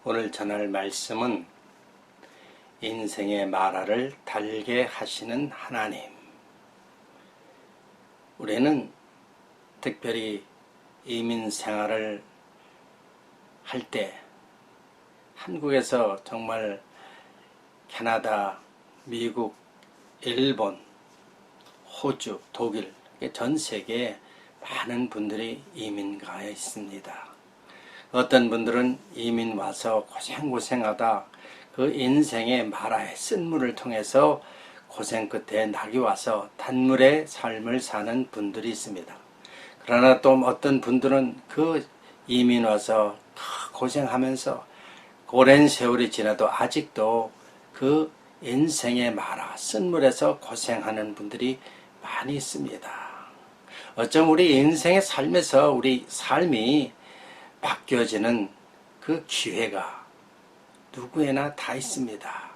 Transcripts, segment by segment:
오늘 전할 말씀은 인생의 마라를 달게 하시는 하나님. 우리는 특별히 이민 생활을 할 때 한국에서 정말 캐나다, 미국, 일본, 호주, 독일 전 세계에 많은 분들이 이민 가 있습니다. 어떤 분들은 이민 와서 고생하다 그 인생의 마라의 쓴물을 통해서 고생 끝에 낙이 와서 단물의 삶을 사는 분들이 있습니다. 그러나 또 어떤 분들은 그 이민 와서 고생하면서 오랜 세월이 지나도 아직도 그 인생의 마라, 쓴물에서 고생하는 분들이 많이 있습니다. 어쩜 우리 인생의 삶에서 우리 삶이 바뀌어지는 그 기회가 누구에나 다 있습니다.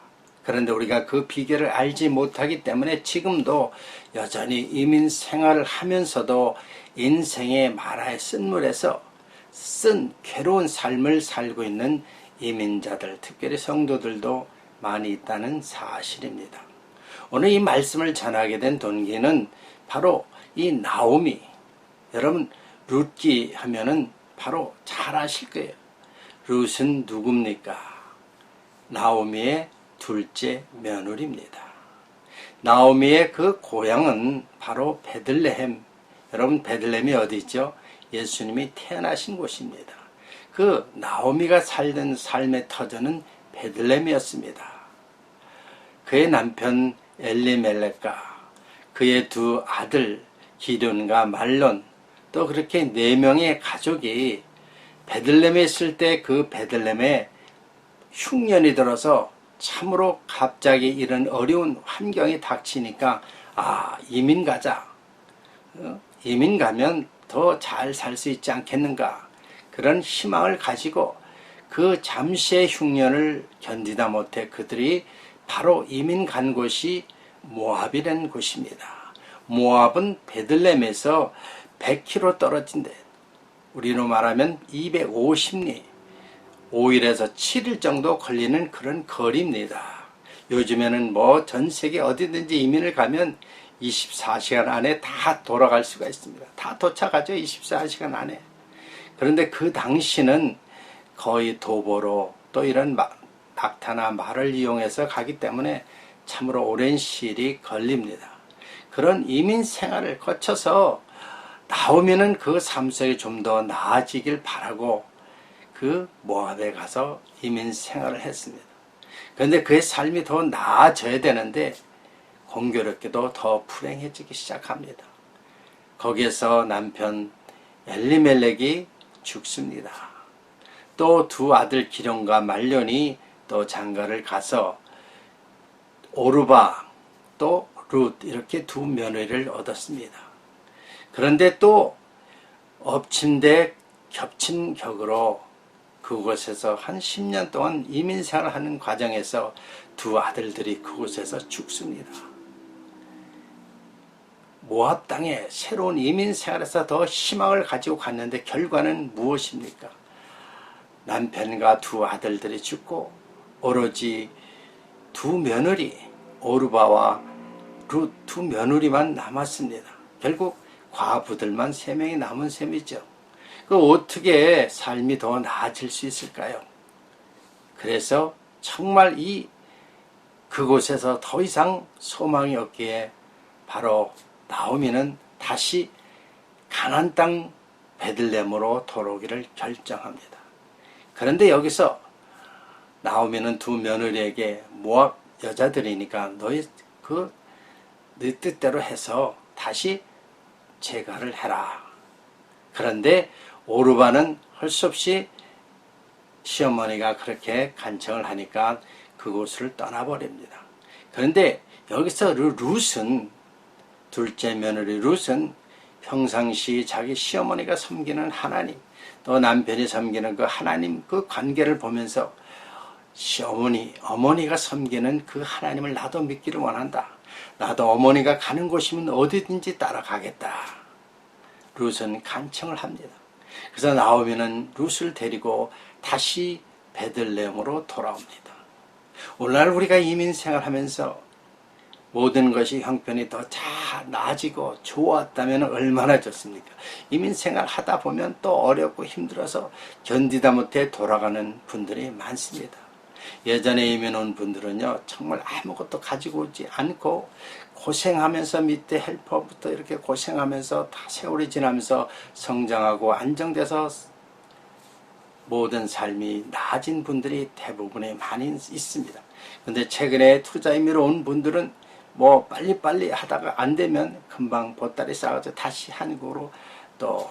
그런데 우리가 그 비결을 알지 못하기 때문에 지금도 여전히 이민 생활을 하면서도 인생의 마라의 쓴물에서 쓴 괴로운 삶을 살고 있는 이민자들, 특별히 성도들도 많이 있다는 사실입니다. 오늘 이 말씀을 전하게 된 동기는 바로 이 나오미. 여러분 룻기 하면은 바로 잘 아실 거예요. 룻은 누굽니까? 나오미의 둘째 며느리입니다. 나오미의 그 고향은 바로 베들레헴. 여러분 베들레헴이 어디 있죠? 예수님이 태어나신 곳입니다. 그 나오미가 살던 삶의 터전은 베들레헴이었습니다. 그의 남편 엘리멜렉과 그의 두 아들 기럐과 말론, 또 그렇게 4명의 가족이 베들레헴에 있을 때 그 베들레헴에 흉년이 들어서 참으로 갑자기 이런 어려운 환경이 닥치니까 이민 가자. 이민 가면 더 잘 살 수 있지 않겠는가. 그런 희망을 가지고 그 잠시의 흉년을 견디다 못해 그들이 바로 이민 간 곳이 모압이라는 곳입니다. 모압은 베들레헴에서 100km 떨어진 데, 우리로 말하면 250리, 5일에서 7일 정도 걸리는 그런 거리입니다. 요즘에는 전 세계 어디든지 이민을 가면 24시간 안에 다 돌아갈 수가 있습니다. 다 도착하죠, 24시간 안에. 그런데 그 당시는 거의 도보로 또 이런 낙타나 말을 이용해서 가기 때문에 참으로 오랜 시일이 걸립니다. 그런 이민 생활을 거쳐서 나오면은 그 삶 속에 좀 더 나아지길 바라고 그 모압에 가서 이민 생활을 했습니다. 그런데 그의 삶이 더 나아져야 되는데 공교롭게도 더 불행해지기 시작합니다. 거기에서 남편 엘리멜렉이 죽습니다. 또 두 아들 기럐과 말론이 또 장가를 가서 오르바 또 룻 이렇게 두 며느리를 얻었습니다. 그런데 또 엎친 데 겹친 격으로 그곳에서 한 10년 동안 이민생활을 하는 과정에서 두 아들들이 그곳에서 죽습니다. 모압 땅에 새로운 이민생활에서 더 희망을 가지고 갔는데 결과는 무엇입니까? 남편과 두 아들들이 죽고 오로지 두 며느리 오르바와 룻 두 며느리만 남았습니다. 결국 과부들만 3명이 남은 셈이죠. 어떻게 삶이 더 나아질 수 있을까요? 그래서 정말 그곳에서 더 이상 소망이 없기에 바로 나오미는 다시 가나안 땅 베들레헴으로 돌아오기를 결정합니다. 그런데 여기서 나오미는 두 며느리에게 모압 여자들이니까 네 뜻대로 해서 다시 재가를 해라. 그런데 오르바는 할 수 없이 시어머니가 그렇게 간청을 하니까 그곳을 떠나버립니다. 그런데 여기서 룻은, 둘째 며느리 룻은 평상시 자기 시어머니가 섬기는 하나님, 또 남편이 섬기는 그 하나님 그 관계를 보면서 어머니가 섬기는 그 하나님을 나도 믿기를 원한다. 나도 어머니가 가는 곳이면 어디든지 따라가겠다. 룻은 간청을 합니다. 그래서 나오미는 룻을 데리고 다시 베들레헴으로 돌아옵니다. 오늘날 우리가 이민 생활하면서 모든 것이 형편이 더 나아지고 좋았다면 얼마나 좋습니까? 이민 생활 하다 보면 또 어렵고 힘들어서 견디다 못해 돌아가는 분들이 많습니다. 예전에 이민 온 분들은요, 정말 아무것도 가지고 오지 않고 고생하면서 밑에 헬퍼부터 이렇게 고생하면서 다 세월이 지나면서 성장하고 안정돼서 모든 삶이 나아진 분들이 대부분에 많이 있습니다. 근데 최근에 투자 임의로 온 분들은 뭐 빨리빨리 하다가 안 되면 금방 보따리 싸가지고 다시 한국으로 또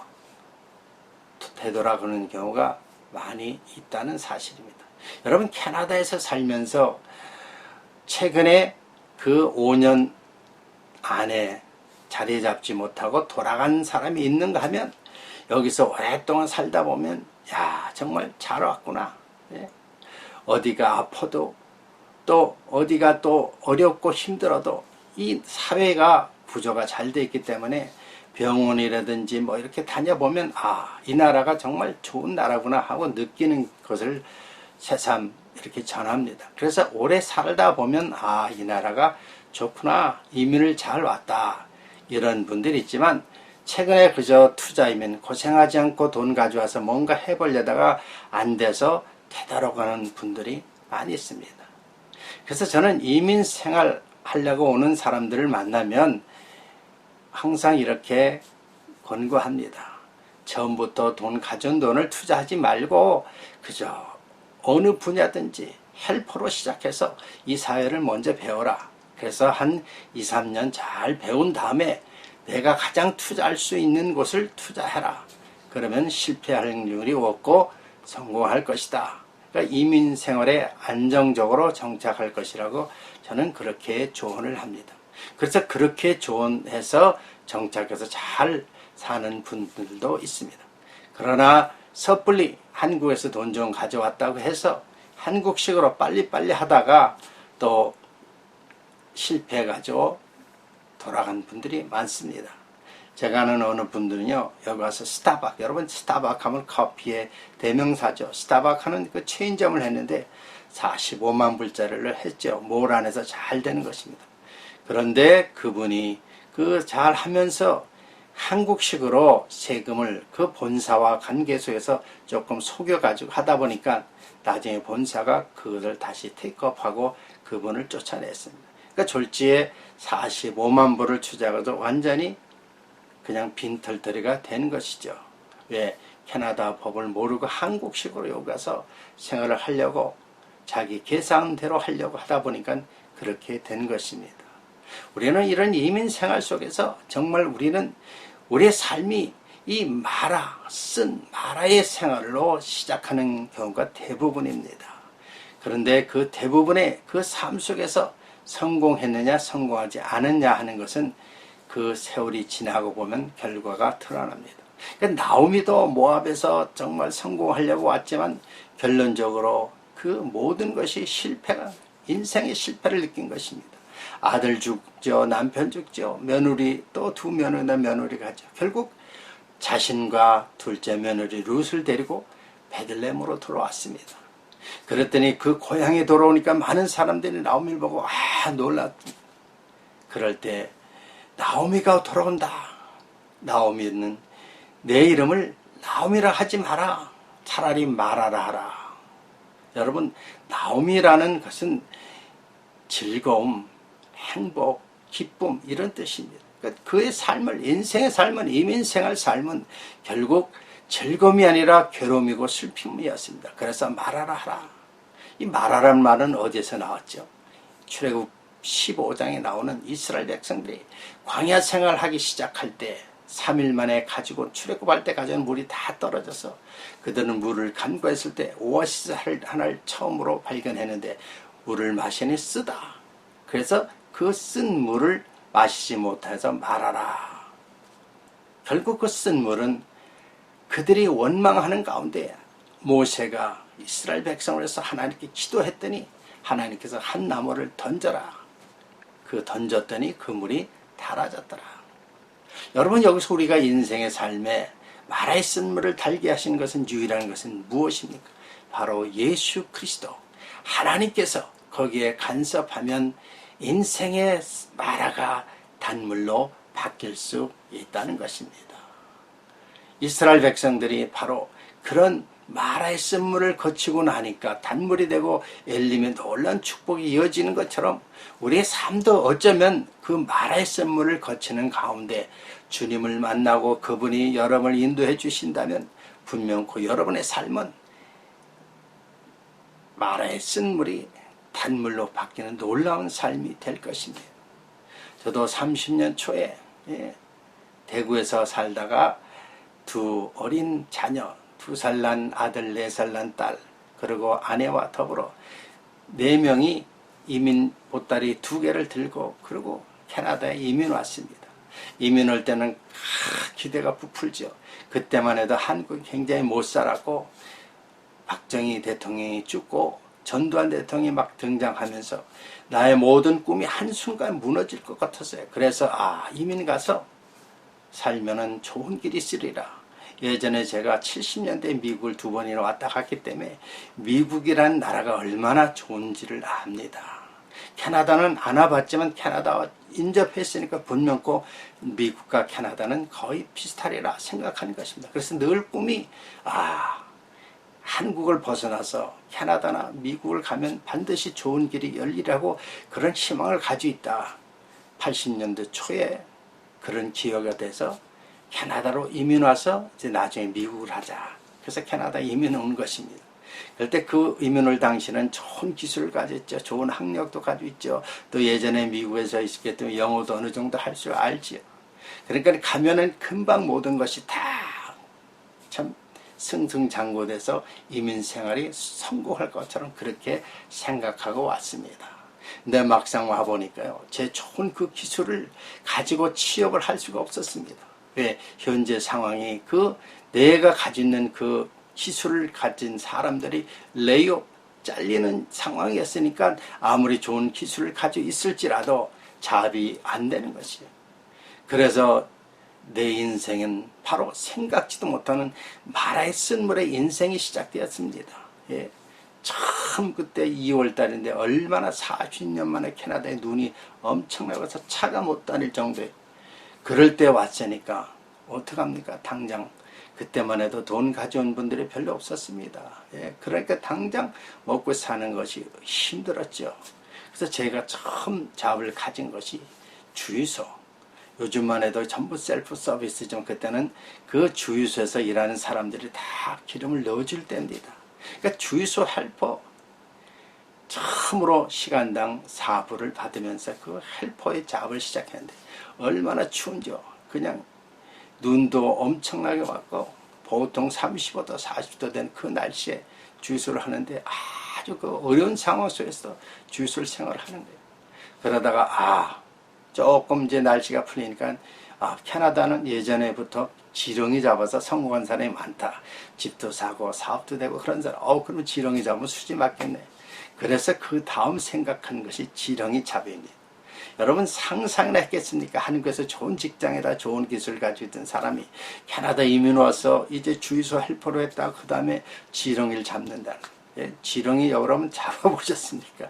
되돌아가는 경우가 많이 있다는 사실입니다. 여러분, 캐나다에서 살면서 최근에 그 5년 안에 자리 잡지 못하고 돌아간 사람이 있는가 하면 여기서 오랫동안 살다 보면 야, 정말 잘 왔구나. 예? 어디가 아파도 또 어디가 또 어렵고 힘들어도 이 사회가 구조가 잘 돼 있기 때문에 병원이라든지 뭐 이렇게 다녀보면 이 나라가 정말 좋은 나라구나 하고 느끼는 것을 새삼 이렇게 전합니다. 그래서 오래 살다 보면 이 나라가 좋구나, 이민을 잘 왔다, 이런 분들이 있지만 최근에 그저 투자이면 고생하지 않고 돈 가져와서 뭔가 해보려다가 안 돼서 되돌아가는 분들이 많이 있습니다. 그래서 저는 이민 생활 하려고 오는 사람들을 만나면 항상 이렇게 권고합니다. 처음부터 가져온 돈을 투자하지 말고 그저 어느 분야든지 헬퍼로 시작해서 이 사회를 먼저 배워라. 그래서 한 2, 3년 잘 배운 다음에 내가 가장 투자할 수 있는 곳을 투자해라. 그러면 실패할 확률이 없고 성공할 것이다. 그러니까 이민 생활에 안정적으로 정착할 것이라고 저는 그렇게 조언을 합니다. 그래서 그렇게 조언해서 정착해서 잘 사는 분들도 있습니다. 그러나 섣불리 한국에서 돈 좀 가져왔다고 해서 한국식으로 빨리빨리 하다가 또 실패해가지고 돌아간 분들이 많습니다. 제가 아는 어느 분들은요, 여기 와서 스타벅, 여러분 스타벅 하면 커피의 대명사죠. 스타벅 하는 그 체인점을 했는데 45만 불짜리를 했죠. 몰 안에서 잘 되는 것입니다. 그런데 그분이 그 잘 하면서 한국식으로 세금을 그 본사와 관계소에서 조금 속여가지고 하다 보니까 나중에 본사가 그것을 다시 테이크업하고 그분을 쫓아냈습니다. 그러니까 졸지에 45만 불을 투자해도 완전히 그냥 빈털터리가 된 것이죠. 왜? 캐나다 법을 모르고 한국식으로 여기 가서 생활을 하려고 자기 계산대로 하려고 하다 보니까 그렇게 된 것입니다. 우리는 이런 이민 생활 속에서 정말 우리는 우리의 삶이 이 쓴 마라의 생활로 시작하는 경우가 대부분입니다. 그런데 그 대부분의 그 삶 속에서 성공했느냐 성공하지 않았냐 하는 것은 그 세월이 지나고 보면 결과가 드러납니다. 그러니까 나오미도 모압에서 정말 성공하려고 왔지만 결론적으로 그 모든 것이 인생의 실패를 느낀 것입니다. 아들 죽죠, 남편 죽죠, 며느리 또 두 며느리가 가죠. 결국 자신과 둘째 며느리 룻을 데리고 베들레헴으로 돌아왔습니다. 그랬더니 그 고향에 돌아오니까 많은 사람들이 나오미를 보고 놀랐다. 그럴 때 나오미가 돌아온다. 나오미는 내 이름을 나오미라 하지 마라. 차라리 마라라 하라. 여러분, 나오미라는 것은 즐거움, 행복, 기쁨 이런 뜻입니다. 그의 삶을, 인생의 삶은, 이민생활 삶은 결국 즐거움이 아니라 괴로움이고 슬픔이었습니다. 그래서 말하라 하라. 이 말하라는 말은 어디에서 나왔죠? 출애굽 15장에 나오는 이스라엘 백성들이 광야 생활하기 시작할 때 3일 만에 가지고 출애굽할 때 가져온 물이 다 떨어져서 그들은 물을 간구했을 때 오아시스 하나를 처음으로 발견했는데 물을 마시니 쓰다. 그래서 그 쓴 물을 마시지 못해서 말하라. 결국 그 쓴 물은 그들이 원망하는 가운데 모세가 이스라엘 백성을 해서 하나님께 기도했더니 하나님께서 한 나무를 던져라. 그 던졌더니 그 물이 달아졌더라. 여러분, 여기서 우리가 인생의 삶에 마라의 쓴물을 달게 하신 것은 유일한 것은 무엇입니까? 바로 예수 그리스도. 하나님께서 거기에 간섭하면 인생의 마라가 단물로 바뀔 수 있다는 것입니다. 이스라엘 백성들이 바로 그런 마라의 쓴물을 거치고 나니까 단물이 되고 엘림의 놀라운 축복이 이어지는 것처럼 우리의 삶도 어쩌면 그 마라의 쓴물을 거치는 가운데 주님을 만나고 그분이 여러분을 인도해 주신다면 분명 그 여러분의 삶은 마라의 쓴물이 단물로 바뀌는 놀라운 삶이 될 것입니다. 저도 30년 초에 대구에서 살다가 두 어린 자녀, 2살 난 아들, 4살 난 딸, 그리고 아내와 더불어 4명이 이민 보따리 2개를 들고 그리고 캐나다에 이민 왔습니다. 이민 올 때는 기대가 부풀죠. 그때만 해도 한국이 굉장히 못 살았고 박정희 대통령이 죽고 전두환 대통령이 막 등장하면서 나의 모든 꿈이 한순간 무너질 것 같았어요. 그래서 이민 가서 살면은 좋은 길이 있으리라. 예전에 제가 70년대 미국을 2번이나 왔다 갔기 때문에 미국이란 나라가 얼마나 좋은지를 압니다. 캐나다는 안 와봤지만 캐나다와 인접했으니까 분명코 미국과 캐나다는 거의 비슷하리라 생각하는 것입니다. 그래서 늘 꿈이 한국을 벗어나서 캐나다나 미국을 가면 반드시 좋은 길이 열리라고 그런 희망을 가지고 있다. 80년대 초에 그런 기회가 돼서 캐나다로 이민 와서 이제 나중에 미국을 하자. 그래서 캐나다 이민 온 것입니다. 그때 그 이민 올 당시는 좋은 기술을 가졌죠. 좋은 학력도 가지고 있죠. 또 예전에 미국에서 있었기 때문에 영어도 어느 정도 할 줄 알지요. 그러니까 가면은 금방 모든 것이 다 참 승승장구돼서 이민 생활이 성공할 것처럼 그렇게 생각하고 왔습니다. 근데 막상 와보니까요, 제 좋은 그 기술을 가지고 취업을 할 수가 없었습니다. 왜? 현재 상황이 내가 가지고 있는 그 기술을 가진 사람들이 레이업 잘리는 상황이었으니까 아무리 좋은 기술을 가지고 있을지라도 자업이 안 되는 것이에요. 그래서 내 인생은 바로 생각지도 못하는 마라의 쓴물의 인생이 시작되었습니다. 예. 참 그때 2월 달인데 얼마나 40년 만에 캐나다에 눈이 엄청나게 와서 차가 못 다닐 정도에 그럴 때 왔으니까 어떡합니까? 당장 그때만 해도 돈 가져온 분들이 별로 없었습니다. 예, 그러니까 당장 먹고 사는 것이 힘들었죠. 그래서 제가 처음 자업을 가진 것이 주유소. 요즘만 해도 전부 셀프 서비스죠. 그때는 그 주유소에서 일하는 사람들이 다 기름을 넣어줄 때입니다. 그러니까 주유소 헬퍼 처음으로 시간당 4불을 받으면서 그 헬퍼의 작업을 시작했는데 얼마나 추운지요. 그냥 눈도 엄청나게 왔고 보통 35도 40도 된 그 날씨에 주유소를 하는데 아주 그 어려운 상황 속에서 주유소를 생활하는 거예요. 그러다가 조금 이제 날씨가 풀리니까 캐나다는 예전에부터 지렁이 잡아서 성공한 사람이 많다. 집도 사고 사업도 되고 그런 사람. 그러면 지렁이 잡으면 수지 맞겠네. 그래서 그 다음 생각하는 것이 지렁이 잡입니다. 여러분 상상이나 했겠습니까? 한국에서 좋은 직장에다 좋은 기술을 가지고 있던 사람이 캐나다 이민 와서 이제 주유소 헬퍼로 했다가 그 다음에 지렁이를 잡는다는. 예, 지렁이 여러분 잡아보셨습니까?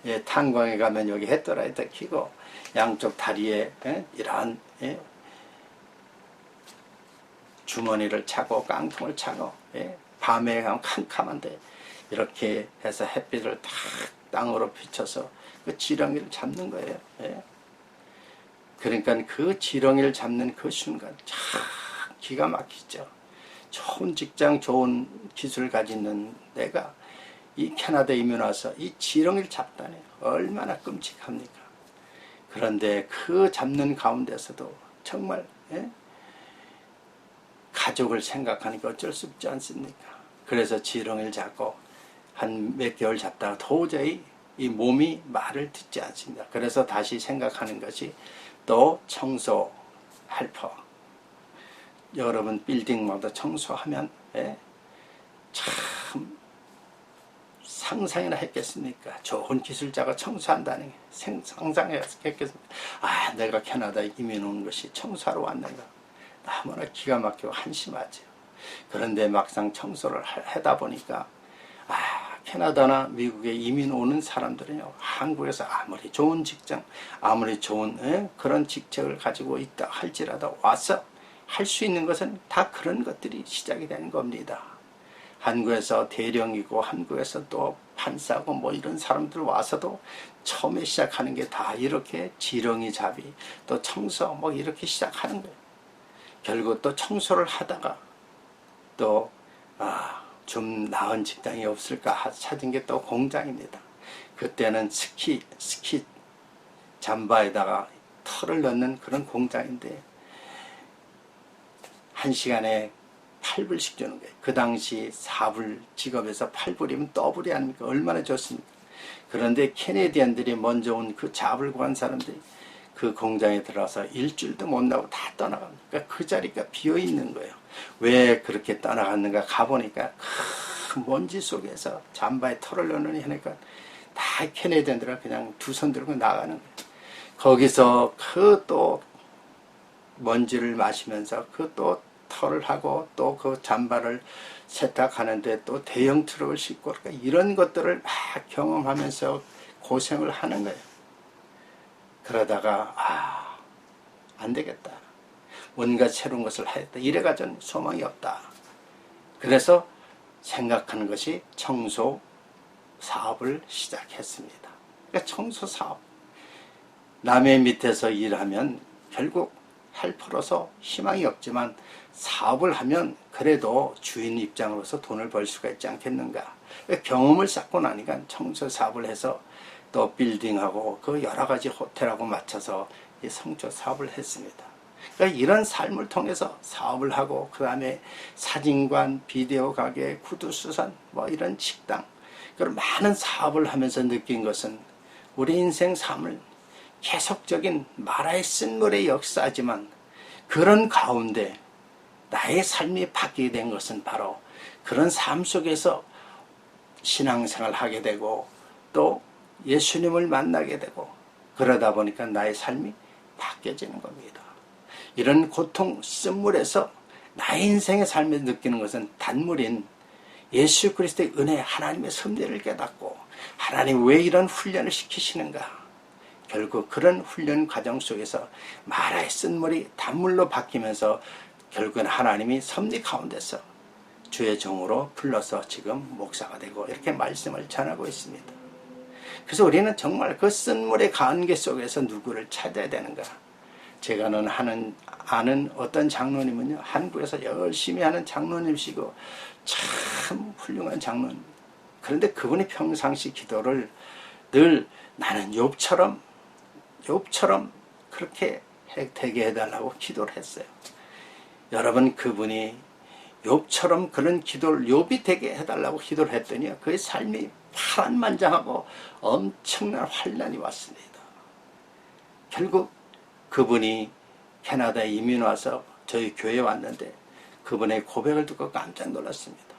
예, 탄광에 가면 여기 헤드라이트 켜고 양쪽 다리에 이러한 주머니를 차고 깡통을 차고 밤에 가면 캄캄한데 이렇게 해서 햇빛을 탁 땅으로 비춰서 그 지렁이를 잡는 거예요. 그러니까 그 지렁이를 잡는 그 순간 참 기가 막히죠. 좋은 직장, 좋은 기술을 가지는 내가 이 캐나다에 이민 와서 이 지렁이를 잡다니 얼마나 끔찍합니까? 그런데 그 잡는 가운데서도 정말 가족을 생각하니까 어쩔 수 없지 않습니까? 그래서 지렁이를 잡고 한 몇 개월 잡다가 도저히 이 몸이 말을 듣지 않습니다. 그래서 다시 생각하는 것이 또 청소 헬퍼. 여러분 빌딩마다 청소하면 참 상상이나 했겠습니까? 좋은 기술자가 청소한다는 게 상상했겠습니까? 내가 캐나다에 이민 온 것이 청소하러 왔는가? 너무나 기가 막히고 한심하죠. 그런데 막상 청소를 하다 보니까 캐나다나 미국에 이민 오는 사람들은요, 한국에서 아무리 좋은 직장, 아무리 좋은 그런 직책을 가지고 있다 할지라도 와서 할 수 있는 것은 다 그런 것들이 시작이 되는 겁니다. 한국에서 대령이고 한국에서 또 판사고 뭐 이런 사람들 와서도 처음에 시작하는 게 다 이렇게 지렁이 잡이 또 청소 뭐 이렇게 시작하는 거예요. 결국 또 청소를 하다가 또 좀 나은 직장이 없을까 찾은 게 또 공장입니다. 그때는 스키 잠바에다가 털을 넣는 그런 공장인데 1시간에 8불씩 주는 거예요. 그 당시 4불 직업에서 8불이면 더블이 아닙니까? 얼마나 좋습니까? 그런데 캐네디언들이 먼저 온 그 잡을 구한 사람들이 그 공장에 들어가서 일주일도 못 나고 다 떠나갑니다. 그러니까 그 자리가 비어 있는 거예요. 왜 그렇게 떠나갔는가 가보니까 큰 먼지 속에서 잠바에 털을 넣으니 하니까 다 캐네디언들은 그냥 두 손 들고 나가는 거예요. 거기서 그 또 먼지를 마시면서 그 또 털을 하고 또 그 잠바를 세탁하는데 또 대형 트럭을 싣고 그러니까 이런 것들을 막 경험하면서 고생을 하는 거예요. 그러다가 안 되겠다. 뭔가 새로운 것을 하겠다. 이래가지고 소망이 없다. 그래서 생각하는 것이 청소 사업을 시작했습니다. 그러니까 청소 사업. 남의 밑에서 일하면 결국 헬퍼로서 희망이 없지만 사업을 하면 그래도 주인 입장으로서 돈을 벌 수가 있지 않겠는가. 경험을 쌓고 나니까 청소 사업을 해서 또 빌딩하고 그 여러 가지 호텔하고 맞춰서 이 청소 사업을 했습니다. 그러니까 이런 삶을 통해서 사업을 하고 그 다음에 사진관, 비디오 가게, 구두수선 뭐 이런 식당 그런 많은 사업을 하면서 느낀 것은 우리 인생 삶을 계속적인 마라의 쓴물의 역사지만 그런 가운데 나의 삶이 바뀌게 된 것은 바로 그런 삶 속에서 신앙생활을 하게 되고 또 예수님을 만나게 되고 그러다 보니까 나의 삶이 바뀌어지는 겁니다. 이런 고통 쓴물에서 나의 인생의 삶에 느끼는 것은 단물인 예수 그리스도의 은혜 하나님의 섭리를 깨닫고 하나님 왜 이런 훈련을 시키시는가. 결국 그런 훈련 과정 속에서 마라의 쓴물이 단물로 바뀌면서 결국은 하나님이 섭리 가운데서 주의 종으로 불러서 지금 목사가 되고 이렇게 말씀을 전하고 있습니다. 그래서 우리는 정말 그 쓴물의 관계 속에서 누구를 찾아야 되는가. 제가 아는 어떤 장로님은요, 한국에서 열심히 하는 장로님이시고 참 훌륭한 장로님. 그런데 그분이 평상시 기도를 늘 나는 욥처럼 그렇게 되게 해달라고 기도를 했어요. 여러분 그분이 욥처럼 그런 기도를 욥이 되게 해달라고 기도를 했더니 그의 삶이 파란만장하고 엄청난 환난이 왔습니다. 결국 그분이 캐나다에 이민 와서 저희 교회에 왔는데 그분의 고백을 듣고 깜짝 놀랐습니다.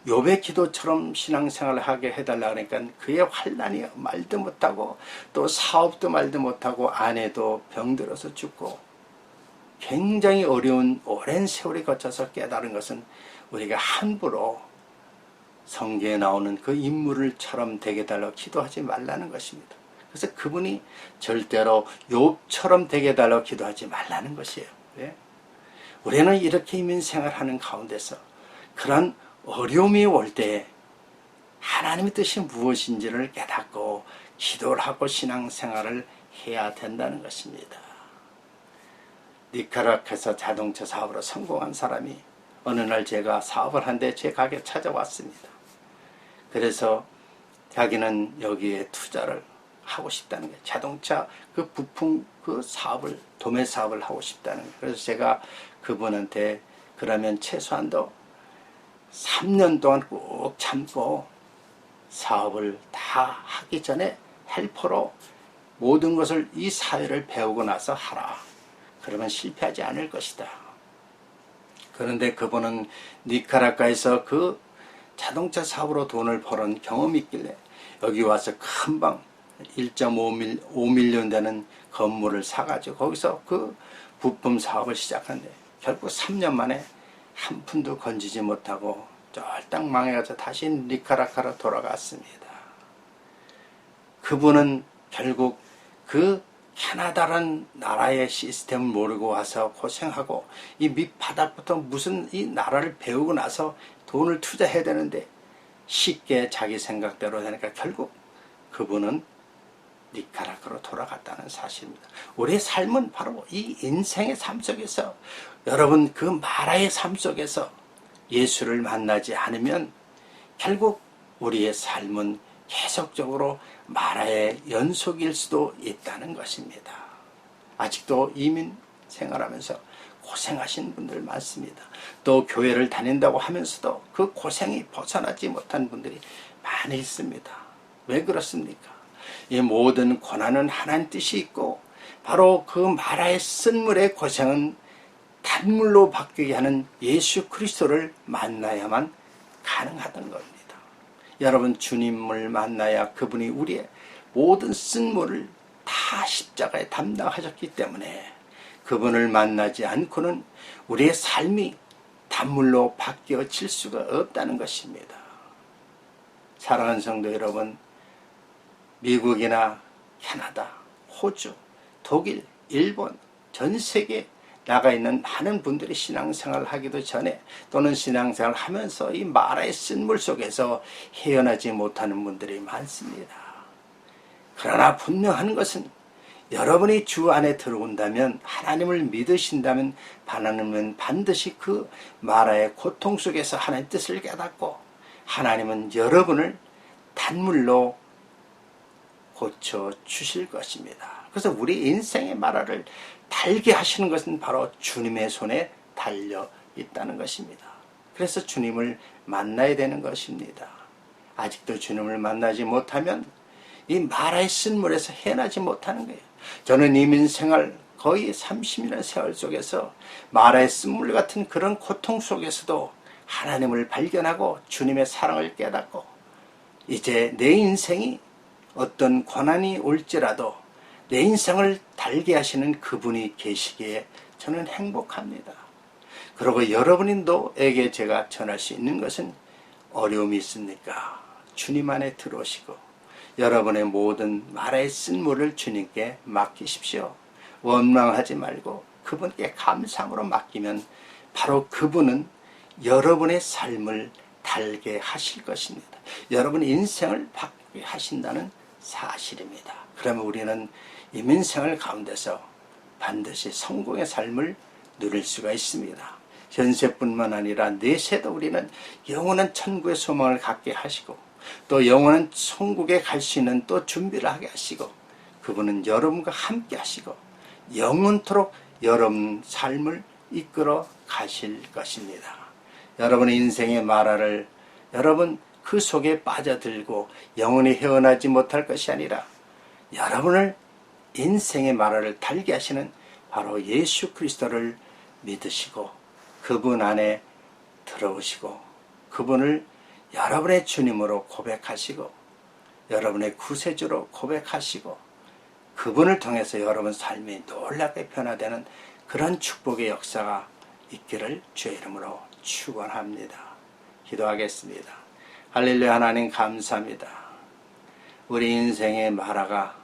욥의 기도처럼 신앙생활을 하게 해달라 그러니까 그의 환난이 말도 못하고 또 사업도 말도 못하고 아내도 병들어서 죽고 굉장히 어려운 오랜 세월이 거쳐서 깨달은 것은 우리가 함부로 성경에 나오는 그 인물처럼 되게 해달라고 기도하지 말라는 것입니다. 그래서 그분이 절대로 욥처럼 되게 해달라고 기도하지 말라는 것이에요. 왜? 우리는 이렇게 이민생활하는 가운데서 그런 어려움이 올 때 하나님의 뜻이 무엇인지를 깨닫고 기도를 하고 신앙생활을 해야 된다는 것입니다. 니카라과에서 자동차 사업으로 성공한 사람이 어느 날 제가 사업을 하는데 제 가게 찾아왔습니다. 그래서 자기는 여기에 투자를 하고 싶다는 거예요. 자동차 그 부품 그 사업을 도매 사업을 하고 싶다는 거예요. 그래서 제가 그분한테 그러면 최소한도 3년 동안 꼭 참고 사업을 다 하기 전에 헬퍼로 모든 것을 이 사회를 배우고 나서 하라. 그러면 실패하지 않을 것이다. 그런데 그분은 니카라과에서 그 자동차 사업으로 돈을 버는 경험이 있길래 여기 와서 금방 1.5밀리언 되는 건물을 사가지고 거기서 그 부품 사업을 시작한대. 결국 3년 만에 한 푼도 건지지 못하고 쫄딱 망해가지고 다시 니카라카로 돌아갔습니다. 그분은 결국 그 캐나다라는 나라의 시스템을 모르고 와서 고생하고 이 밑바닥부터 무슨 이 나라를 배우고 나서 돈을 투자해야 되는데 쉽게 자기 생각대로 되니까 결국 그분은 니카라과로 돌아갔다는 사실입니다. 우리의 삶은 바로 이 인생의 삶 속에서 여러분 그 마라의 삶 속에서 예수를 만나지 않으면 결국 우리의 삶은 계속적으로 마라의 연속일 수도 있다는 것입니다. 아직도 이민 생활하면서 고생하신 분들 많습니다. 또 교회를 다닌다고 하면서도 그 고생이 벗어나지 못한 분들이 많이 있습니다. 왜 그렇습니까? 이 모든 고난은 하나님 뜻이 있고 바로 그 마라의 쓴물의 고생은 단물로 바뀌게 하는 예수 그리스도를 만나야만 가능하던 겁니다. 여러분 주님을 만나야 그분이 우리의 모든 쓴물을 다 십자가에 담당하셨기 때문에 그분을 만나지 않고는 우리의 삶이 단물로 바뀌어질 수가 없다는 것입니다. 사랑하는 성도 여러분, 미국이나 캐나다, 호주, 독일, 일본, 전 세계 나가 있는 많은 분들이 신앙생활을 하기도 전에 또는 신앙생활을 하면서 이 마라의 쓴물 속에서 헤어나지 못하는 분들이 많습니다. 그러나 분명한 것은 여러분이 주 안에 들어온다면 하나님을 믿으신다면 하나님은 반드시 그 마라의 고통 속에서 하나님의 뜻을 깨닫고 하나님은 여러분을 단물로 고쳐 주실 것입니다. 그래서 우리 인생의 마라를 달게 하시는 것은 바로 주님의 손에 달려 있다는 것입니다. 그래서 주님을 만나야 되는 것입니다. 아직도 주님을 만나지 못하면 이 마라의 쓴물에서 헤어나지 못하는 거예요. 저는 이민생활 거의 30년 세월 속에서 마라의 쓴물 같은 그런 고통 속에서도 하나님을 발견하고 주님의 사랑을 깨닫고 이제 내 인생이 어떤 고난이 올지라도 내 인생을 달게 하시는 그분이 계시기에 저는 행복합니다. 그리고 여러분인도에게 제가 전할 수 있는 것은 어려움이 있습니까? 주님 안에 들어오시고 여러분의 모든 마라의 쓴물을 주님께 맡기십시오. 원망하지 말고 그분께 감사함으로 맡기면 바로 그분은 여러분의 삶을 달게 하실 것입니다. 여러분의 인생을 바꾸게 하신다는 사실입니다. 그러면 우리는 이민생활 가운데서 반드시 성공의 삶을 누릴 수가 있습니다. 현세뿐만 아니라 내세도 우리는 영원한 천국의 소망을 갖게 하시고 또 영원한 천국에 갈 수 있는 또 준비를 하게 하시고 그분은 여러분과 함께 하시고 영원토록 여러분 삶을 이끌어 가실 것입니다. 여러분의 인생의 마라를 여러분 그 속에 빠져들고 영원히 헤어나지 못할 것이 아니라 여러분을 인생의 마라를 달게 하시는 바로 예수 그리스도를 믿으시고 그분 안에 들어오시고 그분을 여러분의 주님으로 고백하시고 여러분의 구세주로 고백하시고 그분을 통해서 여러분 삶이 놀랍게 변화되는 그런 축복의 역사가 있기를 주의 이름으로 축원합니다. 기도하겠습니다. 할렐루야. 하나님 감사합니다. 우리 인생의 마라가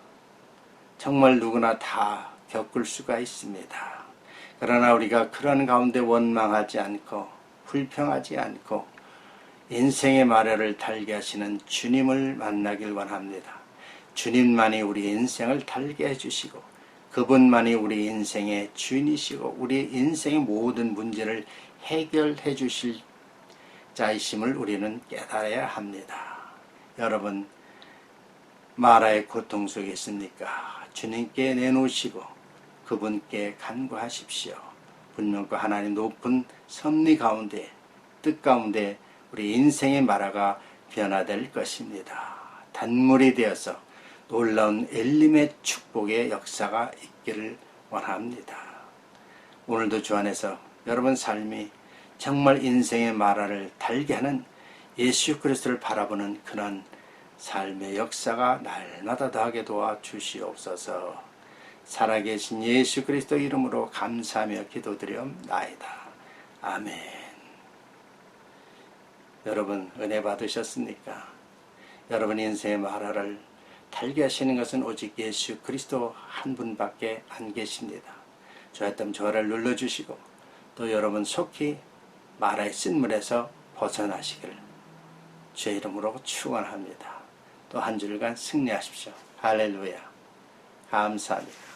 정말 누구나 다 겪을 수가 있습니다. 그러나 우리가 그런 가운데 원망하지 않고 불평하지 않고 인생의 마라를 달게 하시는 주님을 만나길 원합니다. 주님만이 우리 인생을 달게 해주시고 그분만이 우리 인생의 주인이시고 우리 인생의 모든 문제를 해결해 주실 자이심을 우리는 깨달아야 합니다. 여러분 마라의 고통 속에 있습니까? 주님께 내놓으시고 그분께 간구하십시오. 분명 그 하나님 높은 섭리 가운데 뜻 가운데 우리 인생의 마라가 변화될 것입니다. 단물이 되어서 놀라운 엘림의 축복의 역사가 있기를 원합니다. 오늘도 주 안에서 여러분 삶이 정말 인생의 마라를 달게 하는 예수 그리스도를 바라보는 그런 삶의 역사가 날마다 더하게 도와주시옵소서. 살아계신 예수 그리스도 이름으로 감사하며 기도드리옵나이다. 아멘. 여러분 은혜 받으셨습니까? 여러분 인생의 마라를 달게 하시는 것은 오직 예수 그리스도 한 분밖에 안 계십니다. 좋았다면 좋아요를 눌러주시고 또 여러분 속히 마라의 쓴물에서 벗어나시길 주의 이름으로 축원합니다. 또 한 주일간 승리하십시오. 할렐루야. 감사합니다.